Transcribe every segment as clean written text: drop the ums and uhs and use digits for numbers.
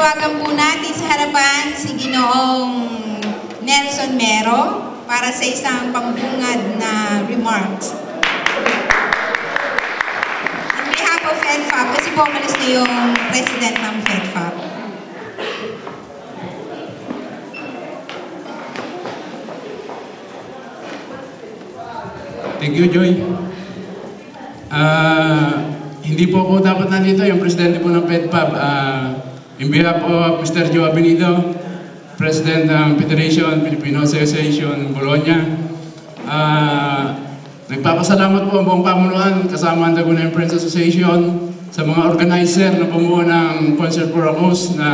Tatawagan po natin sa harapan si Ginoong Nelson Mero para sa isang pambungad na remarks. On behalf of FEDFAP, kasi po umalis na yung president ng FEDFAP. Thank you, Joy. Hindi po ako dapat nandito, yung presidente po ng FEDFAP. In behalf of Mr. Joe Abenido, President ng Federation Filipino Association Bologna, nagpapasalamat po ang buong pamunuan kasama ang Laguna Friends Association sa mga organizer na bumuo ng Concert for a Cause na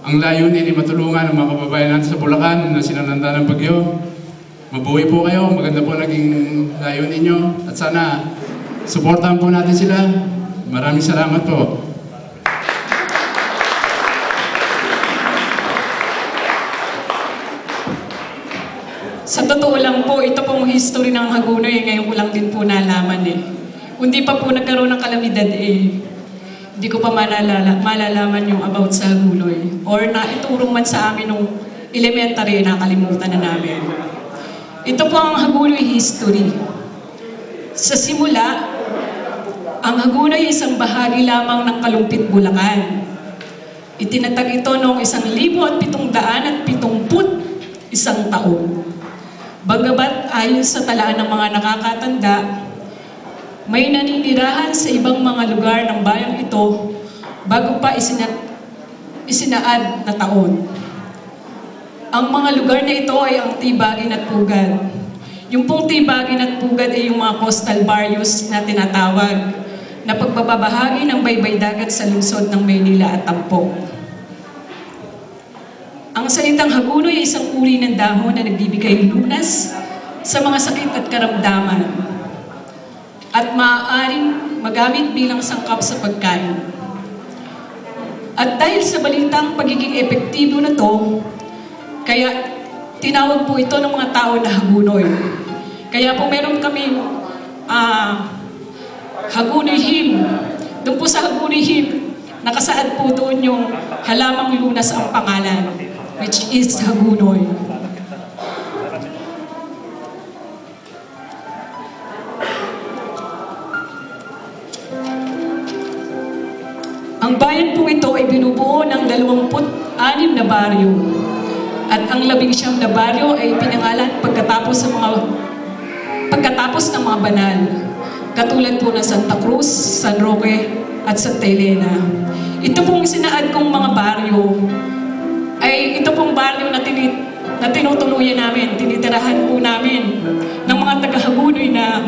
ang layunin ay matulungan ang mga kababayan natin sa Bulacan na sinananda ng bagyo. Mabuhay po kayo, maganda po naging layunin nyo at sana suportahan po natin sila. Maraming salamat po. Sa totoo lang po, ito pong history ng Hagunoy, ngayon ko lang din po nalaman eh. Kung di pa po nagkaroon ng kalamidad hindi ko pa malalaman yung about sa Hagunoy. Or na iturong man sa amin nung elementary, nakalimutan na namin. Ito po ang Hagunoy history. Sa simula, ang Hagunoy ay isang bahagi lamang ng Kalumpit, Bulacan. Itinatag ito noong 1771 taon. Bagamat ayon sa talaan ng mga nakakatanda, may naninirahan sa ibang mga lugar ng bayang ito bago pa isinaad na taon. Ang mga lugar na ito ay ang Tibagin at Pugad. Yung pong Tibagin at Pugad ay yung mga coastal barrios na tinatawag na pagbabahagi ng baybay dagat sa lungsod ng Maynila at Tampo. Ang salitang Hagunoy ay isang uri ng dahon na nagbibigay lunas sa mga sakit at karamdaman at maaaring magamit bilang sangkap sa pagkain. At dahil sa balitang pagiging epektibo na to, kaya tinawag po ito ng mga tao na Hagunoy. Kaya po meron kaming Hagunoy hymn. Doon po sa Hagunoy hymn, nakasaad po doon yung halamang lunas ang pangalan, which is Hagunoy. Ang bayan po ito ay binubuo ng 26 na baryo. At ang 19 na baryo ay pinangalan pagkatapos ng mga banal. Katulad po ng Santa Cruz, San Roque, at Santa Elena. Ito pong sinaad kong mga baryo ay ito pong baryo na tinutuluyan namin, tinitirahan po namin ng mga taga-Hagunoy na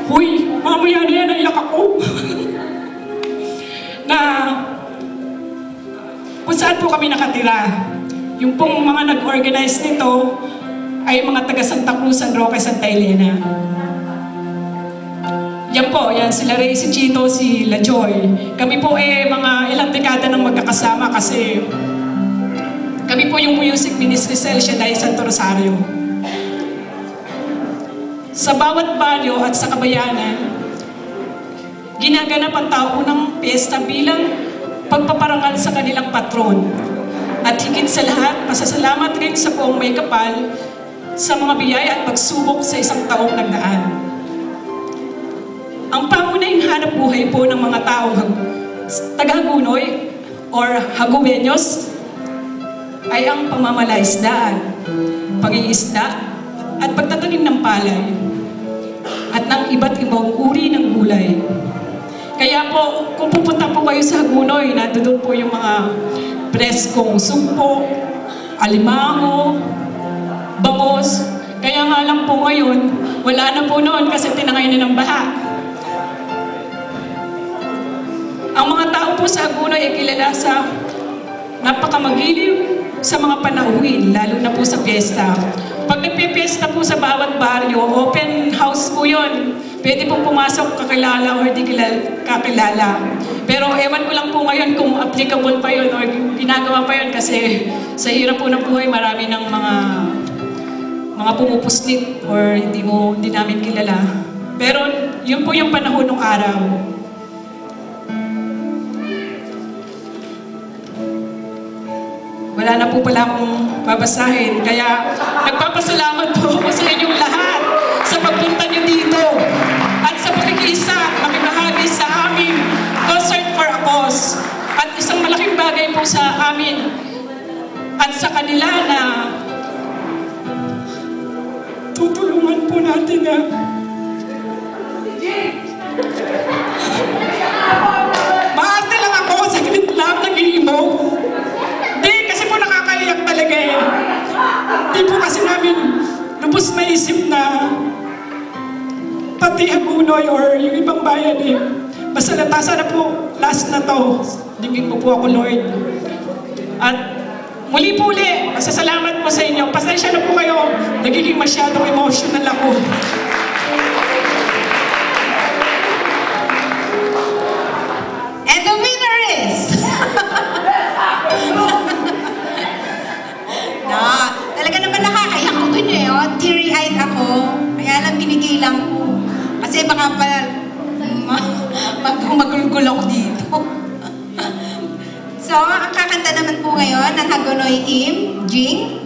huy, mamaya na yan, naiyak ako. Na kung saan po kami nakatira. Yung pong mga nag-organize nito ay mga taga Santa Cruz, San Roque, Santa Elena. Yan po, yan sila Ray, si Chito, si La Joy. Kami po mga ilang dekada nang magkakasama kasi kami po yung Music Ministry Cell siya dahil Santo Rosario. Sa bawat baryo at sa kabayanan, ginaganap ang taunang piyesta bilang pagpaparangal sa kanilang patron. At higit sa lahat, masasalamat rin sa buong may kapal sa mga biyaya at pagsubok sa isang taong nagdaan. Ang pangunahing hanap buhay po ng mga taong taga-Hagunoy or Hagueños ay ang pamamalaisdaan, pangingisda at pagtatanim ng palay at ng iba't ibang uri ng gulay. Kaya po, kung pupunta po kayo sa Hagunoy, nandoon po yung mga preskong sumpo, alimango, bangos. Kaya nga lang po ngayon, wala na po noon kasi tinangay na ng baha. Ang mga tao po sa Hagunoy ay kilala sa napakamagiliw sa mga panauhin, lalo na po sa piyesta. Pag nagpipiesta po sa bawat baryo, open house po yun. Pwede pong pumasok kakilala or di kakilala. Pero ewan ko lang po ngayon kung applicable pa yun or ginagawa pa yun kasi sa hirap po ng buhay marami ng mga pumupuslit or hindi namin kilala. Pero yun po yung panahon ng araw. Wala na po pala akong babasahin. Kaya nagpapasalamat po ako sa inyong lahat sa pagpunta niyo dito at sa pakikisa, makibahagi sa aming Concert for a Cause. At isang malaking bagay po sa amin at sa kanila na tutulungan po natin na maarte lang ako, saglit lang, nag-iimaw. Hindi, kasi po nakakaiyak talaga eh. Hindi po kasi namin lubos maisip na pati Hagunoy or yung ibang bayan eh. Basta natasa na po, last na to. Dingin mo po ako, Lord. At muli po ulit, masasalamat po sa inyo. Pasensya na po kayo, nagiging masyadong emotional ako. And the winner is... talaga naman nakakaiyak ko dun eh. Oh. Teary-eyed ako. Kaya lang binigilan ko. Kasi baka pa magulgul ako dito. So, ang kakanta naman po ngayon ng Hagunoy Im, Jing.